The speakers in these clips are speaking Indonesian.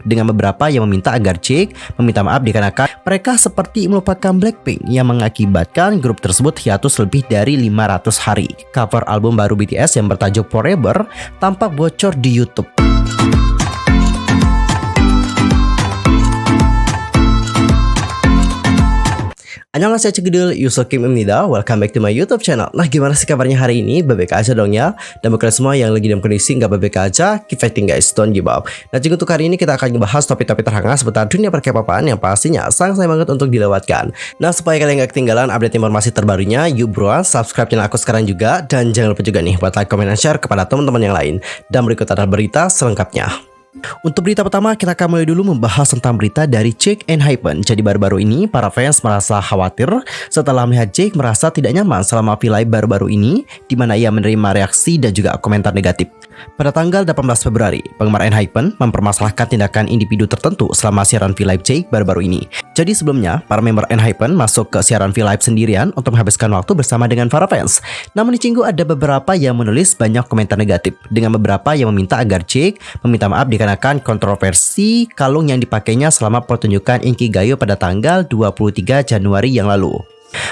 dengan beberapa yang meminta agar Jake meminta maaf dikarenakan mereka seperti melupakan Blackpink yang mengakibatkan grup tersebut hiatus lebih dari 500 hari. Cover album baru BTS yang bertajuk Forever tampak bocor di YouTube. Annyeonghaseyo Cegedul, Yuso Kim Imnida, welcome back to my YouTube channel. Nah, gimana sih kabarnya hari ini? Baik aja dong ya. Dan buat kalian semua yang lagi dalam kondisi nggak baik aja, keep fighting guys, don't give up. Nah, jadi untuk hari ini kita akan ngebahas topik-topik terhangat seputar dunia per-K-popan yang pastinya sangat banget untuk dilewatkan. Nah, supaya kalian nggak ketinggalan update informasi terbarunya, yuk buruan subscribe channel aku sekarang juga. Dan jangan lupa juga nih buat like, comment, dan share kepada teman-teman yang lain. Dan berikut adalah berita selengkapnya. Untuk berita pertama, kita akan mulai dulu membahas tentang berita dari Jake ENHYPEN. Jadi baru-baru ini, para fans merasa khawatir setelah melihat Jake merasa tidak nyaman selama V-Live baru-baru ini, di mana ia menerima reaksi dan juga komentar negatif. Pada tanggal 18 Februari, penggemar ENHYPEN mempermasalahkan tindakan individu tertentu selama siaran V-Live Jake baru-baru ini. Jadi sebelumnya, para member ENHYPEN masuk ke siaran V-Live sendirian untuk menghabiskan waktu bersama dengan para fans. Namun di Cinggu ada beberapa yang menulis banyak komentar negatif, dengan beberapa yang meminta agar Jake meminta maaf dikarenakan kontroversi kalung yang dipakainya selama pertunjukan Inkigayo pada tanggal 23 Januari yang lalu.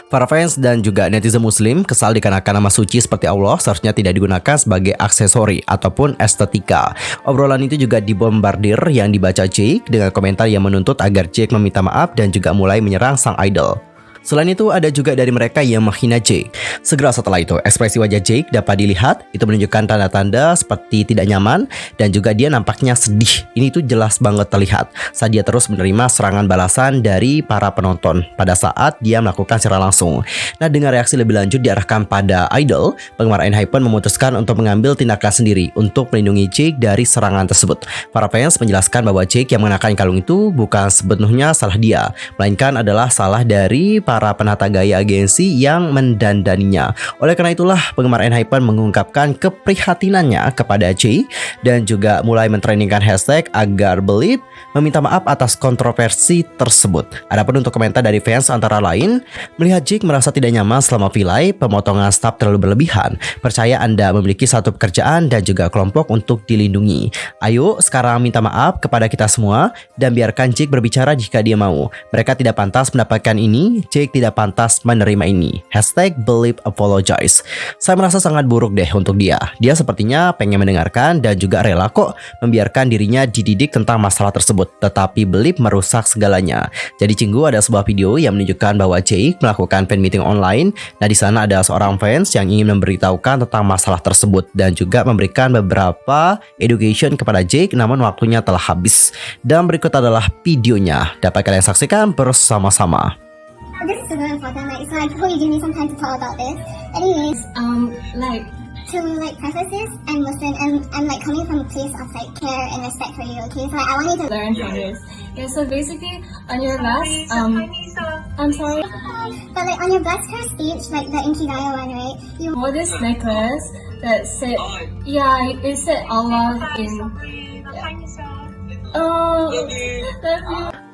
Para fans dan juga netizen muslim kesal dikarenakan nama suci seperti Allah seharusnya tidak digunakan sebagai aksesori ataupun estetika. Obrolan itu juga dibombardir yang dibaca Jake dengan komentar yang menuntut agar Jake meminta maaf dan juga mulai menyerang sang idol. Selain itu, ada juga dari mereka yang menghina Jake. Segera setelah itu, ekspresi wajah Jake dapat dilihat. Itu menunjukkan tanda-tanda seperti tidak nyaman dan juga dia nampaknya sedih. Ini tuh jelas banget terlihat saat dia terus menerima serangan balasan dari para penonton pada saat dia melakukan secara langsung. Nah, dengan reaksi lebih lanjut diarahkan pada idol, penggemar ENHYPEN memutuskan untuk mengambil tindakan sendiri untuk melindungi Jake dari serangan tersebut. Para fans menjelaskan bahwa Jake yang mengenakan kalung itu bukan sepenuhnya salah dia, melainkan adalah salah dari para penata gaya agensi yang mendandaninya. Oleh karena itulah, penggemar ENHYPEN mengungkapkan keprihatinannya kepada Jake dan juga mulai mentrainingkan hashtag agar Believe meminta maaf atas kontroversi tersebut. Adapun untuk komentar dari fans antara lain, melihat Jake merasa tidak nyaman selama V-Live, pemotongan staff terlalu berlebihan. Percaya Anda memiliki satu pekerjaan dan juga kelompok untuk dilindungi. Ayo sekarang minta maaf kepada kita semua dan biarkan Jake berbicara jika dia mau. Mereka tidak pantas mendapatkan ini. Jake tidak pantas menerima ini. Hashtag Believe Apologize. Saya merasa sangat buruk deh untuk dia. Dia sepertinya pengen mendengarkan dan juga rela kok membiarkan dirinya dididik tentang masalah tersebut. Tetapi Believe merusak segalanya. Jadi Cinggu ada sebuah video yang menunjukkan bahwa Jake melakukan fan meeting online. Nah, di sana ada seorang fans yang ingin memberitahukan tentang masalah tersebut dan juga memberikan beberapa education kepada Jake, namun waktunya telah habis. Dan berikut adalah videonya. Dapat kalian saksikan bersama-sama. This is super important, so before you give me some time to talk about this. Anyways, to preface this, I'm Muslim and I'm coming from a place of care and respect for you, okay? So I want you to learn from this. Yeah, so basically on your last I'm sorry. But on your Blessed Her stage, the Inkigayo one, right? You wore this necklace that said it said Allah in love you.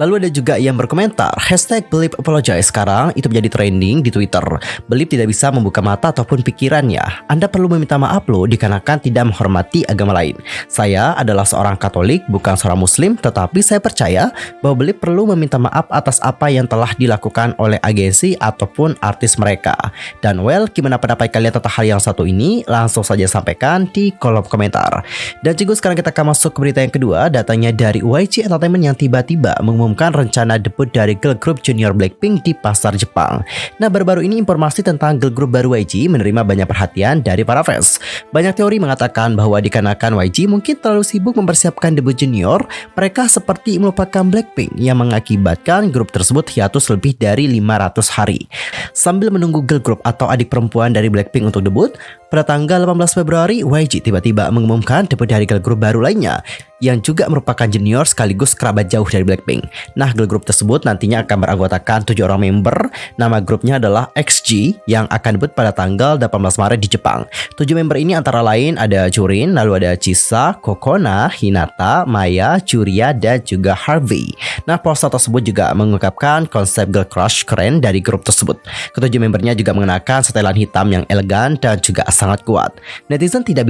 Lalu ada juga yang berkomentar, hashtag Believe Apologize sekarang itu menjadi trending di Twitter. Believe tidak bisa membuka mata ataupun pikirannya. Anda perlu meminta maaf loh dikarenakan tidak menghormati agama lain. Saya adalah seorang Katolik, bukan seorang Muslim, tetapi saya percaya bahwa Believe perlu meminta maaf atas apa yang telah dilakukan oleh agensi ataupun artis mereka. Dan gimana pendapat kalian tentang hal yang satu ini? Langsung saja sampaikan di kolom komentar. Dan Cinggu, sekarang kita akan masuk ke berita yang kedua, datangnya dari YG Entertainment yang tiba-tiba mengumumkan rencana debut dari girl group junior Blackpink di pasar Jepang. Nah, baru-baru ini informasi tentang girl group baru YG menerima banyak perhatian dari para fans. Banyak teori mengatakan bahwa dikarenakan YG mungkin terlalu sibuk mempersiapkan debut junior, mereka seperti melupakan Blackpink yang mengakibatkan grup tersebut hiatus lebih dari 500 hari. Sambil menunggu girl group atau adik perempuan dari Blackpink untuk debut, pada tanggal 18 Februari, YG tiba-tiba mengumumkan debut dari girl group baru lainnya yang juga merupakan junior sekaligus kerabat jauh dari Blackpink. Nah, girl group tersebut nantinya akan beranggotakan 7 orang member. Nama grupnya adalah XG yang akan debut pada tanggal 18 Maret di Jepang. 7 member ini antara lain ada Churin, lalu ada Chisa, Kokona, Hinata, Maya, Churia, dan juga Harvey. Nah, poster tersebut juga mengungkapkan konsep girl crush keren dari grup tersebut. Ketujuh membernya juga mengenakan setelan hitam yang elegan dan juga sangat kuat. Netizen tidak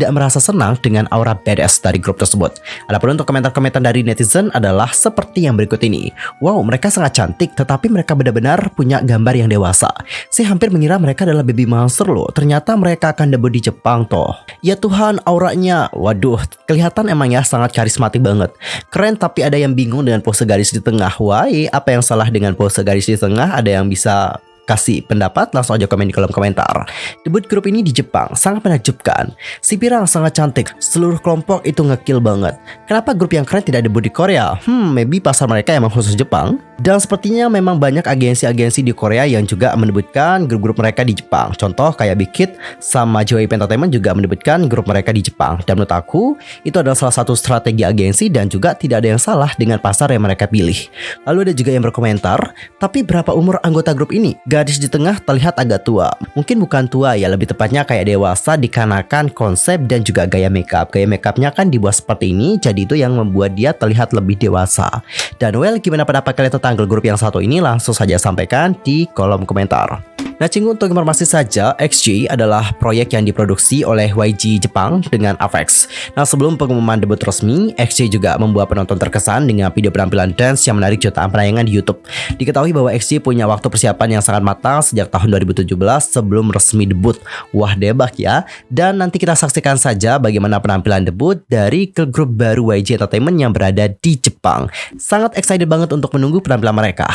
merasa senang dengan aura badass dari grup tersebut. tersebut. Adapun untuk komentar-komentar dari netizen adalah seperti yang berikut ini. Wow, mereka sangat cantik, tetapi mereka benar-benar punya gambar yang dewasa. Saya hampir mengira mereka adalah baby monster loh. Ternyata mereka akan debut di Jepang toh. Ya Tuhan, auranya. Waduh, kelihatan emang ya sangat karismatik banget. Keren, tapi ada yang bingung dengan pose garis di tengah. Why? Apa yang salah dengan pose garis di tengah? Ada yang bisa kasih pendapat? Langsung aja komen di kolom komentar. Debut grup ini di Jepang sangat menakjubkan. Si Pirang sangat cantik, seluruh kelompok itu ngekill banget. Kenapa grup yang keren tidak debut di Korea? Maybe pasar mereka emang khusus Jepang. Dan sepertinya memang banyak agensi-agensi di Korea yang juga mendebutkan grup-grup mereka di Jepang. Contoh kayak Big Hit sama JYP Entertainment juga mendebutkan grup mereka di Jepang. Dan menurut aku, itu adalah salah satu strategi agensi dan juga tidak ada yang salah dengan pasar yang mereka pilih. Lalu ada juga yang berkomentar, tapi berapa umur anggota grup ini? Gadis di tengah terlihat agak tua. Mungkin bukan tua ya, lebih tepatnya kayak dewasa dikarenakan konsep dan juga gaya makeup. Gaya makeupnya kan dibuat seperti ini, jadi itu yang membuat dia terlihat lebih dewasa. Dan well, gimana pendapat kalian tentang girl group yang satu ini? Langsung saja sampaikan di kolom komentar. Nah, Cinggu, untuk informasi saja, XG adalah proyek yang diproduksi oleh YG Jepang dengan Avex. Nah, sebelum pengumuman debut resmi, XG juga membuat penonton terkesan dengan video penampilan dance yang menarik jutaan penayangan di YouTube. Diketahui bahwa XG punya waktu persiapan yang sangat matang sejak tahun 2017 sebelum resmi debut. Wah, debak ya. Dan nanti kita saksikan saja bagaimana penampilan debut dari girl group baru YG Entertainment yang berada di Jepang. Sangat excited banget untuk menunggu penampilan mereka.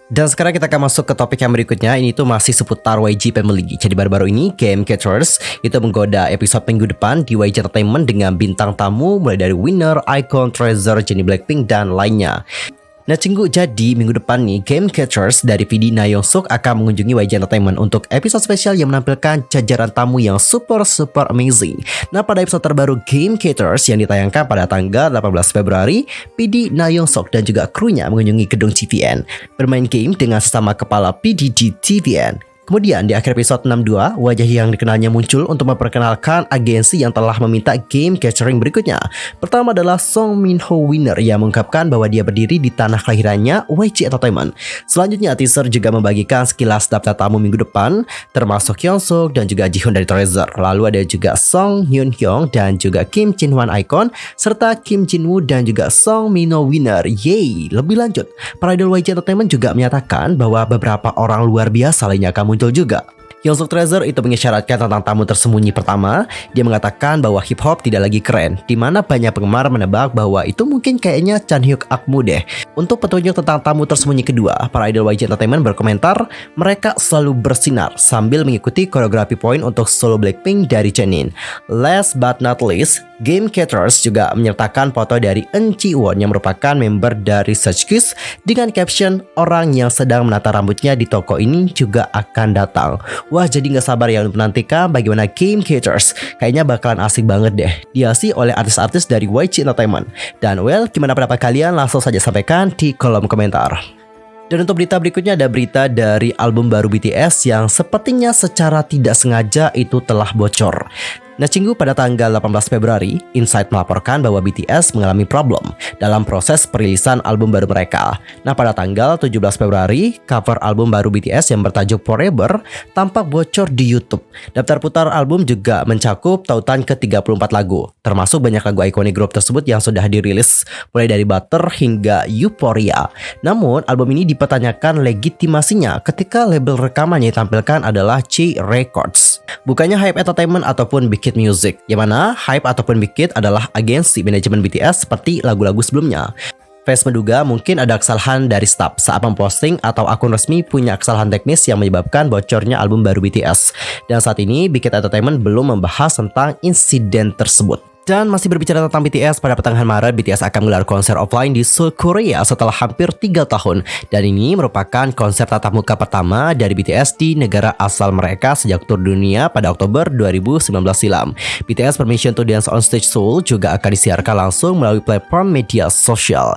Dan sekarang kita akan masuk ke topik yang berikutnya. Ini tuh masih seputar YG Family. Jadi baru-baru ini Game Catchers itu menggoda episode minggu depan di YG Entertainment dengan bintang tamu mulai dari Winner, iKON, Treasure, Jennie Blackpink, dan lainnya. Nah, Cinggu, jadi minggu depan nih Game Catchers dari PD Na Young-suk akan mengunjungi YG Entertainment untuk episode spesial yang menampilkan jajaran tamu yang super amazing. Nah, pada episode terbaru Game Catchers yang ditayangkan pada tanggal 18 Februari, PD Na Young-suk dan juga krunya mengunjungi gedung TVN, bermain game dengan sesama kepala PD di TVN. Kemudian di akhir episode 62, wajah yang dikenalnya muncul untuk memperkenalkan agensi yang telah meminta game catchering berikutnya. Pertama adalah Song Min-ho Winner yang mengungkapkan bahwa dia berdiri di tanah kelahirannya YG Entertainment. Selanjutnya teaser juga membagikan sekilas daftar tamu minggu depan, termasuk Hyunsuk dan juga Jihoon dari Treasure. Lalu ada juga Song Hyun Hyung dan juga Kim Jin Hwan iKON, serta Kim Jin Woo dan juga Song Min-ho Winner. Yeay! Lebih lanjut, para idol YG Entertainment juga menyatakan bahwa beberapa orang luar biasa lainnya akan muncul juga. Hyunsuk Treasure itu mengisyaratkan tentang tamu tersembunyi pertama. Dia mengatakan bahwa hip hop tidak lagi keren, di mana banyak penggemar menebak bahwa itu mungkin kayaknya Chan Hyuk Akmu deh. Untuk petunjuk tentang tamu tersembunyi kedua, para idol YG Entertainment berkomentar mereka selalu bersinar sambil mengikuti koreografi point untuk solo Blackpink dari Chenin. Last but not least, Game Catchers juga menyertakan foto dari Eun Ji-won yang merupakan member dari Such Kiss dengan caption orang yang sedang menata rambutnya di toko ini juga akan datang. Wah, jadi gak sabar ya untuk menantikan bagaimana Game Catchers. Kayaknya bakalan asik banget deh. Diisi oleh artis-artis dari YG Entertainment. Dan well, gimana pendapat kalian? Langsung saja sampaikan di kolom komentar. Dan untuk berita berikutnya ada berita dari album baru BTS yang sepertinya secara tidak sengaja itu telah bocor. Nah, Cinggu, pada tanggal 18 Februari, Insight melaporkan bahwa BTS mengalami problem dalam proses perilisan album baru mereka. Nah, pada tanggal 17 Februari, cover album baru BTS yang bertajuk Forever tampak bocor di YouTube. Daftar putar album juga mencakup tautan ke 34 lagu, termasuk banyak lagu ikonik grup tersebut yang sudah dirilis, mulai dari Butter hingga Euphoria. Namun, album ini dipertanyakan legitimasinya ketika label rekamannya ditampilkan adalah C Records, bukannya Hype Entertainment ataupun Big Hit Music, yang mana Hype ataupun Big Hit adalah agensi manajemen BTS seperti lagu-lagu sebelumnya. Fans menduga mungkin ada kesalahan dari staff saat memposting atau akun resmi punya kesalahan teknis yang menyebabkan bocornya album baru BTS. Dan saat ini Big Hit Entertainment belum membahas tentang insiden tersebut. Dan masih berbicara tentang BTS, pada pertengahan Maret BTS akan menggelar konser offline di Seoul, Korea setelah hampir 3 tahun. Dan ini merupakan konser tatap muka pertama dari BTS di negara asal mereka sejak tur dunia pada Oktober 2019 silam. BTS Permission to Dance on Stage Seoul juga akan disiarkan langsung melalui platform media sosial.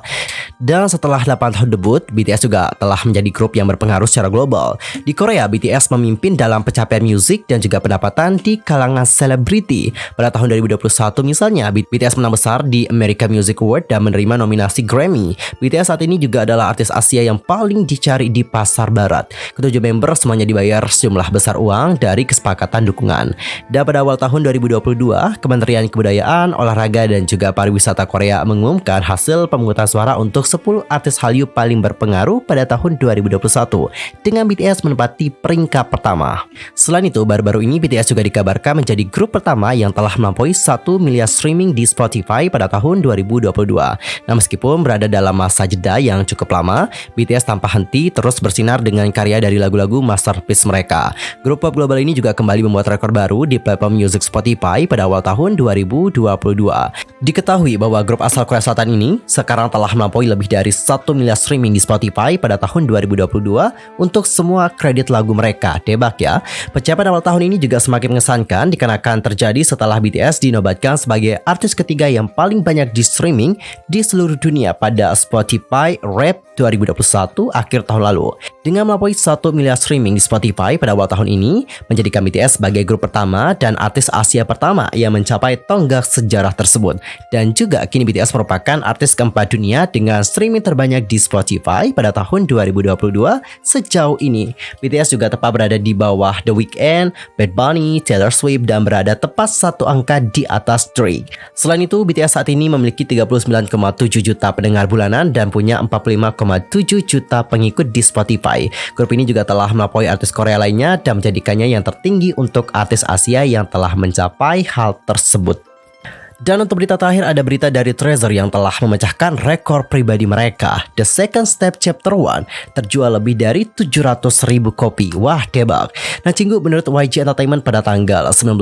Dan setelah 8 tahun debut, BTS juga telah menjadi grup yang berpengaruh secara global. Di Korea, BTS memimpin dalam pencapaian musik dan juga pendapatan di kalangan selebriti. Pada tahun 2021 misalnya, BTS menang besar di American Music Award dan menerima nominasi Grammy. BTS saat ini juga adalah artis Asia yang paling dicari di pasar barat. Ketujuh member semuanya dibayar sejumlah besar uang dari kesepakatan dukungan. Dan pada awal tahun 2022, Kementerian Kebudayaan, Olahraga dan juga Pariwisata Korea mengumumkan hasil pemungutan suara untuk 10 artis Hallyu paling berpengaruh pada tahun 2021 dengan BTS menempati peringkat pertama. Selain itu, baru-baru ini BTS juga dikabarkan menjadi grup pertama yang telah melampaui 1 miliar streaming di Spotify pada tahun 2022. Nah, meskipun berada dalam masa jeda yang cukup lama, BTS tanpa henti terus bersinar dengan karya dari lagu-lagu masterpiece mereka. Grup pop global ini juga kembali membuat rekor baru di platform music Spotify pada awal tahun 2022. Diketahui bahwa grup asal Korea Selatan ini sekarang telah melampaui lebih dari 1 miliar streaming di Spotify pada tahun 2022 untuk semua kredit lagu mereka. Debak ya. Pencapaian awal tahun ini juga semakin mengesankan dikarenakan terjadi setelah BTS dinobatkan sebagai artis ketiga yang paling banyak di streaming di seluruh dunia pada Spotify Rap 2021 akhir tahun lalu. Dengan melampaui 1 miliar streaming di Spotify pada awal tahun ini, menjadikan BTS sebagai grup pertama dan artis Asia pertama yang mencapai tonggak sejarah tersebut. Dan juga kini BTS merupakan artis keempat dunia dengan streaming terbanyak di Spotify pada tahun 2022 sejauh ini. BTS juga tepat berada di bawah The Weeknd, Bad Bunny, Taylor Swift dan berada tepat satu angka di atas Drake. Selain itu, BTS saat ini memiliki 39,7 juta pendengar bulanan dan punya 45,7 juta pengikut di Spotify. Grup ini juga telah melampaui artis Korea lainnya dan menjadikannya yang tertinggi untuk artis Asia yang telah mencapai hal tersebut. Dan untuk berita terakhir ada berita dari Treasure yang telah memecahkan rekor pribadi mereka. The Second Step Chapter 1 terjual lebih dari 700.000 kopi. Wah, debak. Nah, Cinggu, menurut YG Entertainment pada tanggal 19,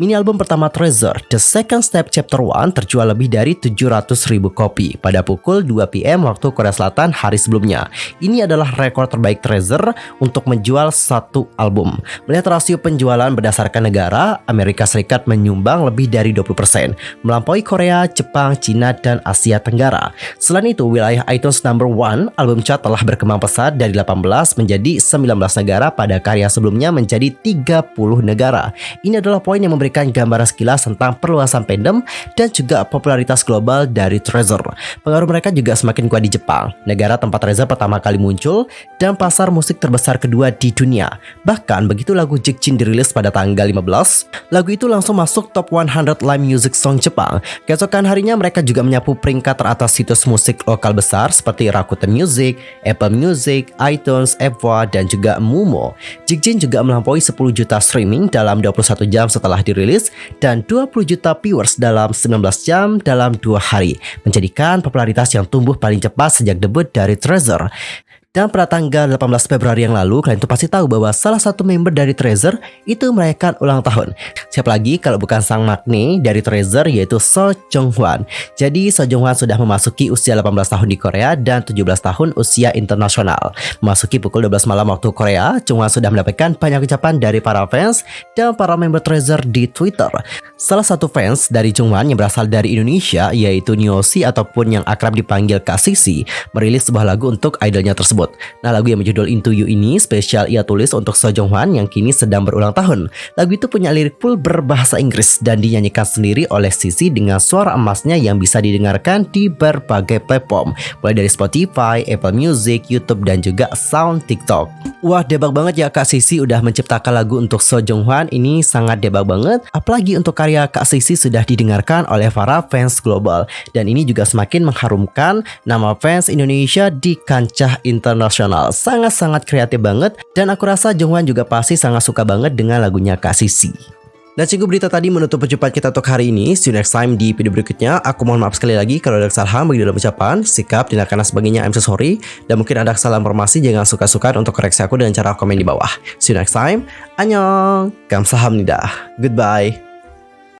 mini album pertama Treasure, The Second Step Chapter 1 terjual lebih dari 700.000 kopi pada pukul 2 PM waktu Korea Selatan hari sebelumnya. Ini adalah rekor terbaik Treasure untuk menjual satu album. Melihat rasio penjualan berdasarkan negara, Amerika Serikat menyumbang lebih dari 20%. Melampaui Korea, Jepang, Cina, dan Asia Tenggara. Selain itu, wilayah iTunes number 1 album chart telah berkembang pesat dari 18 menjadi 19 negara pada karya sebelumnya menjadi 30 negara. Ini adalah poin yang memberikan gambaran sekilas tentang perluasan fandom dan juga popularitas global dari Treasure. Pengaruh mereka juga semakin kuat di Jepang, negara tempat Treasure pertama kali muncul dan pasar musik terbesar kedua di dunia. Bahkan begitu lagu Jikjin dirilis pada tanggal 15, lagu itu langsung masuk top 100 live music song Jepang. Keesokan harinya mereka juga menyapu peringkat teratas situs musik lokal besar seperti Rakuten Music, Apple Music, iTunes, Eva, dan juga Mumo. Jikjin juga melampaui 10 juta streaming dalam 21 jam setelah dirilis dan 20 juta viewers dalam 19 jam dalam 2 hari, menjadikan popularitas yang tumbuh paling cepat sejak debut dari Treasure. Dan pada tanggal 18 Februari yang lalu, kalian tuh pasti tahu bahwa salah satu member dari Treasure itu merayakan ulang tahun. Siapa lagi kalau bukan sang maknae dari Treasure, yaitu Seo Jong-hwan. Jadi Seo Jong-hwan sudah memasuki usia 18 tahun di Korea dan 17 tahun usia internasional. Memasuki pukul 12 malam waktu Korea, Jong-hwan sudah mendapatkan banyak ucapan dari para fans dan para member Treasure di Twitter. Salah satu fans dari Jong-hwan yang berasal dari Indonesia, yaitu Nyosi ataupun yang akrab dipanggil Kak Sisi, merilis sebuah lagu untuk idolnya tersebut. Nah, lagu yang berjudul Into You ini spesial ia tulis untuk Seo Jong-hwan yang kini sedang berulang tahun. Lagu itu punya lirik full berbahasa Inggris dan dinyanyikan sendiri oleh Sisi dengan suara emasnya yang bisa didengarkan di berbagai platform, mulai dari Spotify, Apple Music, YouTube, dan juga sound TikTok. Wah, debak banget ya Kak Sisi udah menciptakan lagu untuk Seo Jong-hwan, ini sangat debak banget. Apalagi untuk karya Kak Sisi sudah didengarkan oleh para fans global. Dan ini juga semakin mengharumkan nama fans Indonesia di kancah internasional. Sangat-sangat kreatif banget. Dan aku rasa Jong-hwan juga pasti sangat suka banget dengan lagunya Kak Sisi. Dan cukup berita tadi menutup perjumpaan kita untuk hari ini. See you next time di video berikutnya. Aku mohon maaf sekali lagi kalau ada kesalahan bagi dalam ucapan, sikap, tindakan dan sebagainya. I'm so sorry. Dan mungkin ada kesalahan informasi, jangan suka-suka untuk koreksi aku dengan cara komen di bawah. See you next time. Annyeong. Kamsahamnida. Goodbye.